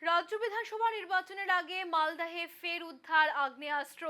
রাজ্য বিধানসভা নির্বাচনের আগে মালদহে ফের উদ্ধার আগ্নেয়াস্ত্র।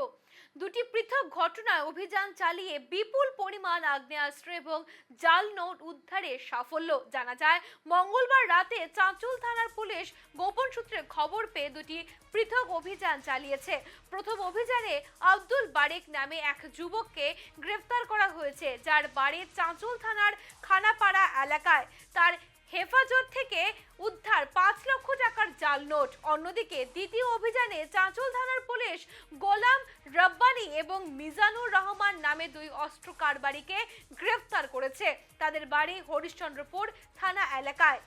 দুটি পৃথক ঘটনায় অভিযান চালিয়ে বিপুল পরিমাণ আগ্নেয়াস্ত্র এবং জাল নোট উদ্ধারে সাফল্য। জানা যায়, মঙ্গলবার রাতে চাঁচল থানার পুলিশ গোপন সূত্রে খবর পেয়ে দুটি পৃথক অভিযান চালিয়েছে। প্রথম অভিযানে আব্দুল বারেক নামে এক যুবককে গ্রেফতার করা হয়েছে, যার বাড়ি চাঁচল থানার খানাপাড়া এলাকায়। তার হেফাজত থেকে উদ্ধার 5 লক্ষ টাকার জাল নোট। অন্যদিকে দ্বিতীয় অভিযানে চাঁচল থানার পুলিশ গোলাম রব্বানি এবং মিজানুর রহমান নামে দুই অস্ত্র কারবারিকে গ্রেফতার করেছে। তাদের বাড়ি হরিশ্চন্দ্রপুর থানা এলাকায়।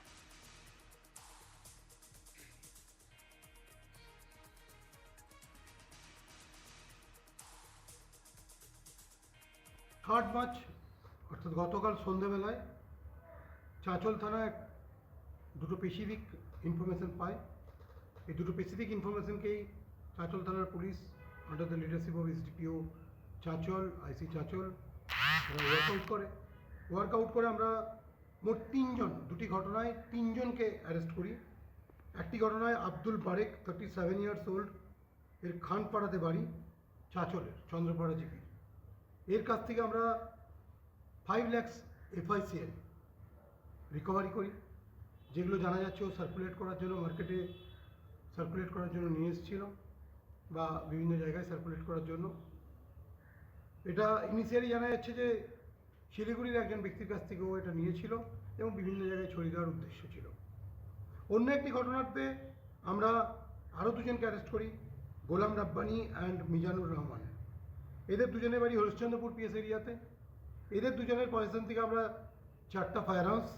8 মার্চ অর্থাৎ গতকাল সন্ধ্যেবেলায় চাঁচল থানায় দুটো স্পেসিফিক ইনফরমেশন পায়। এই দুটো স্পেসিফিক ইনফরমেশনকেই চাঁচল থানার police under the leadership of SDPO Chanchal, IC Chanchal workout করে আমরা মোট দুটি ঘটনায় তিনজনকে অ্যারেস্ট করি। একটি ঘটনায় আব্দুল বারেক 37 ইয়ার্স ওল্ড, এর খানপাড়াতে বাড়ি, চাঁচলের চন্দ্রপাড়া জিপি। এর কাছ থেকে আমরা 5 লাখ FICL রিকভারি করি, যেগুলো জানা যাচ্ছে ও সার্কুলেট করার জন্য মার্কেটে সার্কুলেট করার জন্য নিয়ে এসেছিল বা বিভিন্ন জায়গায় সার্কুলেট করার জন্য। এটা ইনিশিয়ালি জানা যাচ্ছে যে শিলিগুড়ির একজন ব্যক্তির কাছ থেকে ও এটা নিয়েছিল এবং বিভিন্ন জায়গায় ছড়িয়ে দেওয়ার উদ্দেশ্য ছিল। অন্য একটি ঘটনাতে আমরা আরও দুজনকে অ্যারেস্ট করি, গোলাম রাব্বানি অ্যান্ড মিজানুর রহমান। এদের দুজনের বাড়ি হরিশ্চন্দ্রপুর PS এরিয়াতে। এদের দুজনের পজিশন থেকে আমরা 4টা ফায়ার আর্মস